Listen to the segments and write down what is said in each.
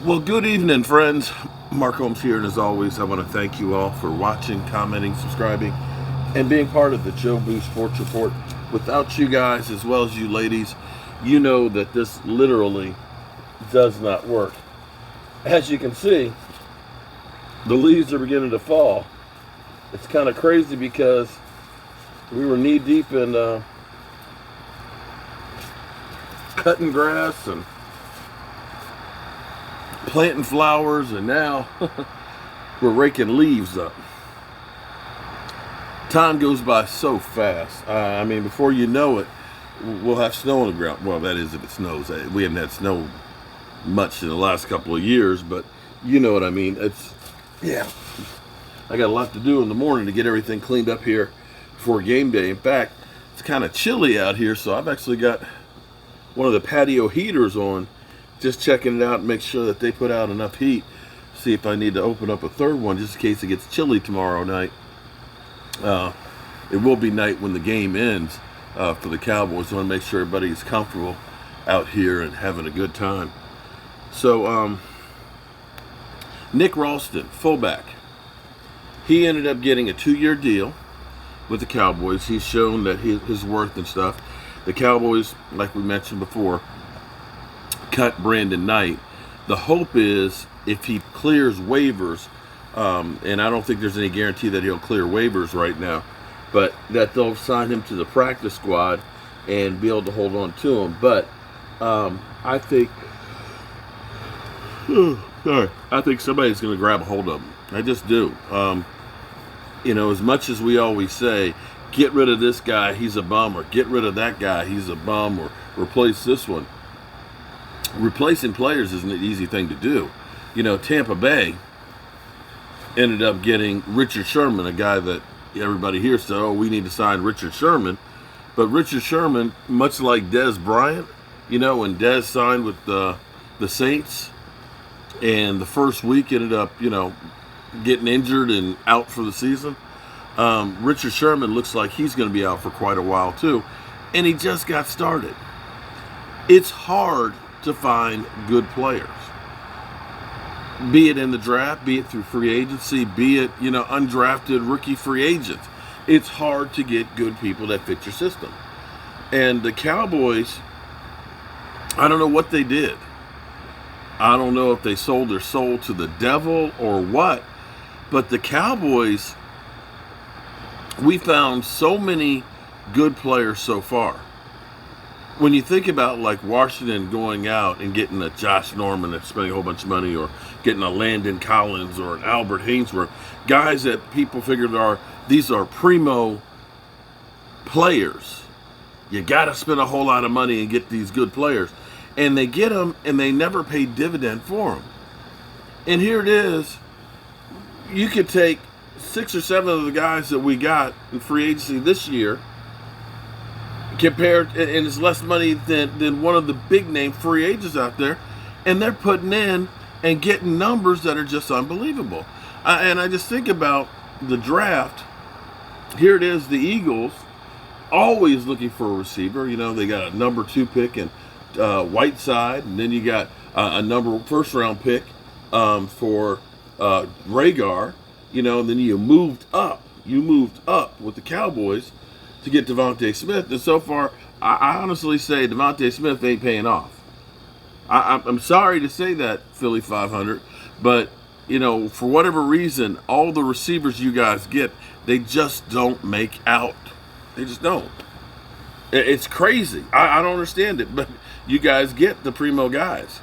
Well, good evening, friends. Mark Holmes here, and as always, I want to thank you all for watching, commenting, subscribing, and being part of the Joe Boo Sports Report. Without you guys, as well as you ladies, you know that this literally does not work. As you can see, the leaves are beginning to fall. It's kind of crazy because we were knee deep in cutting grass and planting flowers, and now we're raking leaves up. Time goes by so fast. I mean, before you know it, we'll have snow on the ground. Well, that is if it snows. We haven't had snow much in the last couple of years, but you know what I mean. Yeah. I got a lot to do in the morning to get everything cleaned up here before game day. In fact, it's kind of chilly out here, so I've actually got one of the patio heaters on, just checking it out and make sure that they put out enough heat. See if I need to open up a third one just in case it gets chilly tomorrow night. It will be night when the game ends for the Cowboys. I want to make sure everybody's comfortable out here and having a good time. So, Nick Ralston, fullback, he ended up getting a 2-year deal with the Cowboys. He's shown that his worth and stuff. The Cowboys, like we mentioned before, cut Brandon Knight. The hope is if he clears waivers, and I don't think there's any guarantee that he'll clear waivers right now, but that they'll sign him to the practice squad and be able to hold on to him. But I think somebody's going to grab a hold of him. I just do. As much as we always say, get rid of this guy, he's a bum, or get rid of that guy, he's a bum, or replace this one. Replacing players isn't an easy thing to do. Tampa Bay ended up getting Richard Sherman, a guy that everybody here said, oh, we need to sign Richard Sherman. But Richard Sherman, much like Dez Bryant, when Dez signed with the Saints, and the first week ended up, getting injured and out for the season. Richard Sherman looks like he's going to be out for quite a while too, and he just got started. It's hard to find good players, be it in the draft, be it through free agency, be it undrafted rookie free agents. It's hard to get good people that fit your system. And the Cowboys, I don't know what they did. I don't know if they sold their soul to the devil or what, but the Cowboys, we found so many good players so far. When you think about like Washington going out and getting a Josh Norman that's spending a whole bunch of money, or getting a Landon Collins or an Albert Hainsworth, guys that people figured these are primo players. You got to spend a whole lot of money and get these good players. And they get them, and they never pay dividend for them. And here it is. You could take 6 or 7 of the guys that we got in free agency this year, compared, and it's less money than one of the big name free agents out there, and they're putting in and getting numbers that are just unbelievable. And I just think about the draft. Here it is, the Eagles always looking for a receiver. They got a number 2 pick in Whiteside, and then you got a first round pick for Rhaegar. And then you moved up with the Cowboys to get Devontae Smith, and so far, I honestly say Devontae Smith ain't paying off. I'm sorry to say that, Philly 500, but for whatever reason, all the receivers you guys get, they just don't make out. They just don't. It's crazy. I don't understand it, but you guys get the primo guys,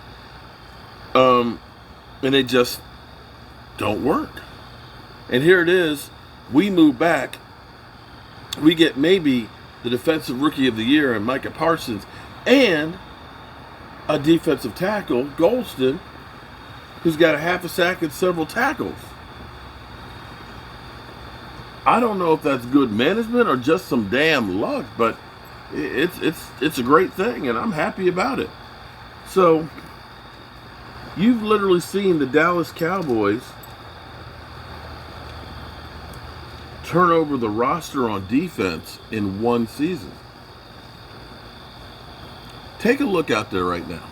and they just don't work. And here it is. We move back. We get maybe the defensive rookie of the year in Micah Parsons, and a defensive tackle, Golston, who's got a half a sack and several tackles. I don't know if that's good management or just some damn luck, but it's a great thing, and I'm happy about it. So you've literally seen the Dallas Cowboys turn over the roster on defense in one season. Take a look out there right now.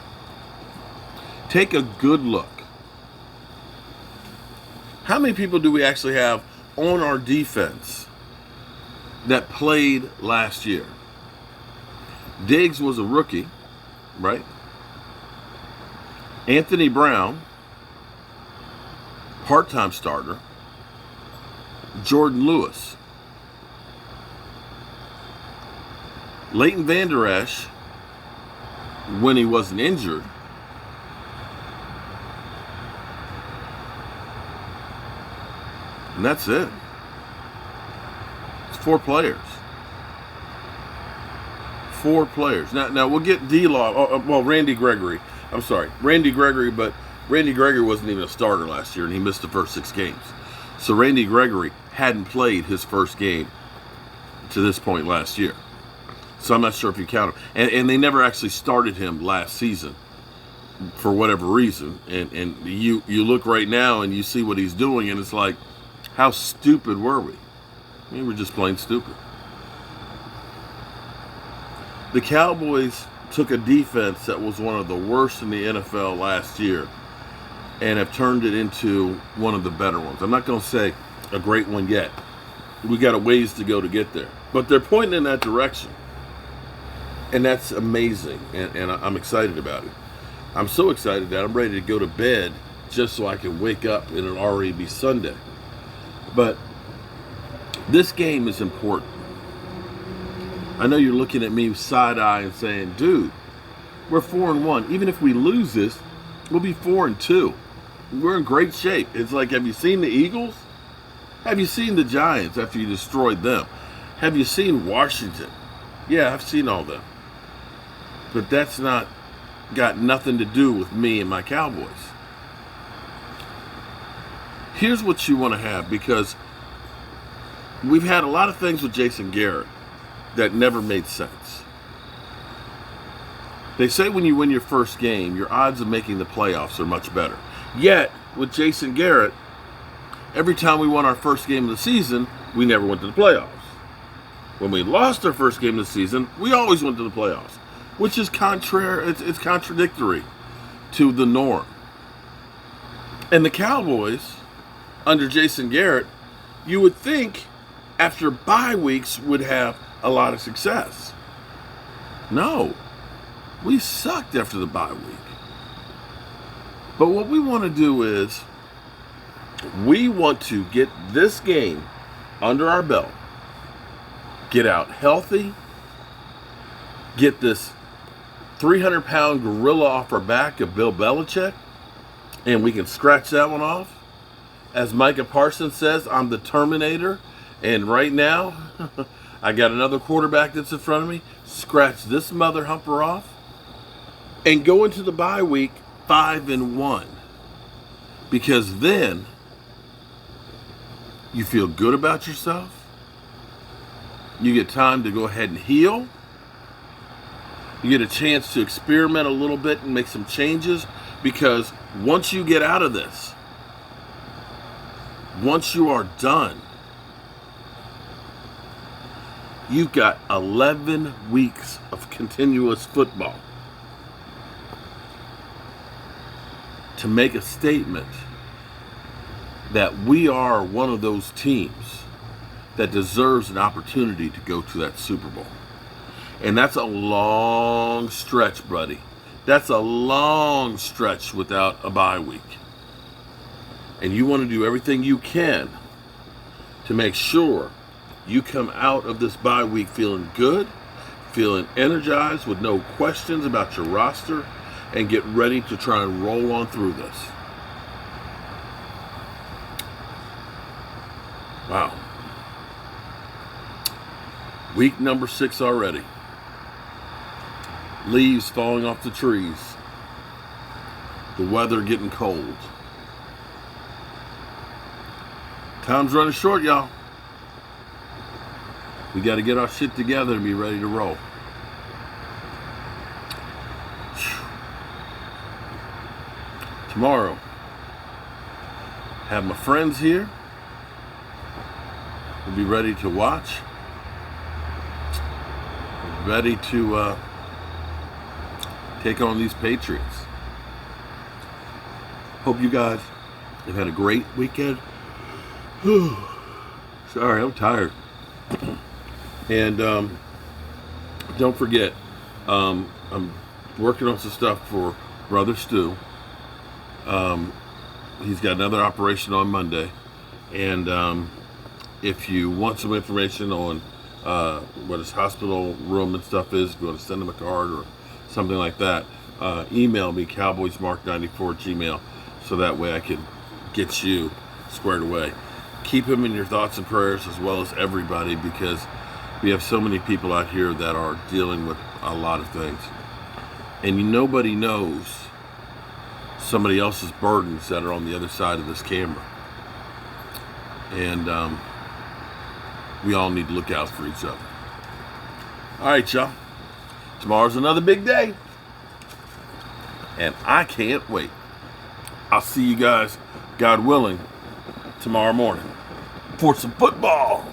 Take a good look. How many people do we actually have on our defense that played last year? Diggs was a rookie, right? Anthony Brown, part-time starter. Jordan Lewis. Leighton Vander Esch, when he wasn't injured. And that's it. It's 4 players. 4 players. Now we'll get D-Law. Randy Gregory. I'm sorry. Randy Gregory, but Randy Gregory wasn't even a starter last year, and he missed the first 6 games. So Randy Gregory hadn't played his first game to this point last year. So I'm not sure if you count him. And they never actually started him last season for whatever reason. And you look right now and you see what he's doing, and it's like, how stupid were we? We were just plain stupid. The Cowboys took a defense that was one of the worst in the NFL last year and have turned it into one of the better ones. I'm not going to say a great one yet. We got a ways to go to get there. But they're pointing in that direction. And that's amazing. And I'm excited about it. I'm so excited that I'm ready to go to bed just so I can wake up and it'll already be Sunday. But this game is important. I know you're looking at me side-eye and saying, dude, we're 4-1. Even if we lose this, we'll be 4-2. We're in great shape. It's like, have you seen the Eagles? Have you seen the Giants after you destroyed them? Have you seen Washington? Yeah, I've seen all them. But that's not got nothing to do with me and my Cowboys. Here's what you want to have, because we've had a lot of things with Jason Garrett that never made sense. They say when you win your first game, your odds of making the playoffs are much better. Yet, with Jason Garrett, every time we won our first game of the season, we never went to the playoffs. When we lost our first game of the season, we always went to the playoffs, which is contrary. It's contradictory to the norm. And the Cowboys, under Jason Garrett, you would think after bye weeks would have a lot of success. No, we sucked after the bye week. But what we want to do is we want to get this game under our belt, get out healthy, get this 300-pound gorilla off our back of Bill Belichick, and we can scratch that one off. As Micah Parsons says, I'm the Terminator, and right now, I got another quarterback that's in front of me. Scratch this mother humper off and go into the bye week 5-1. Because then you feel good about yourself. You get time to go ahead and heal. You get a chance to experiment a little bit and make some changes, because once you get out of this, once you are done, you've got 11 weeks of continuous football to make a statement that we are one of those teams that deserves an opportunity to go to that Super Bowl. And that's a long stretch, buddy. That's a long stretch without a bye week. And you want to do everything you can to make sure you come out of this bye week feeling good, feeling energized with no questions about your roster, and get ready to try and roll on through this. Wow. Week number 6 already. Leaves falling off the trees. The weather getting cold. Time's running short, y'all. We got to get our shit together and be ready to roll. Tomorrow, have my friends here. We'll be ready to watch. Ready to take on these Patriots. Hope you guys have had a great weekend. Sorry, I'm tired. And don't forget, I'm working on some stuff for Brother Stu. He's got another operation on Monday. And if you want some information on what his hospital room and stuff is, if you want to send him a card or something like that, email me, cowboysmark94@gmail.com, so that way I can get you squared away. Keep him in your thoughts and prayers, as well as everybody, because we have so many people out here that are dealing with a lot of things. And nobody knows somebody else's burdens that are on the other side of this camera. And we all need to look out for each other. All right, y'all. Tomorrow's another big day. And I can't wait. I'll see you guys, God willing, tomorrow morning for some football.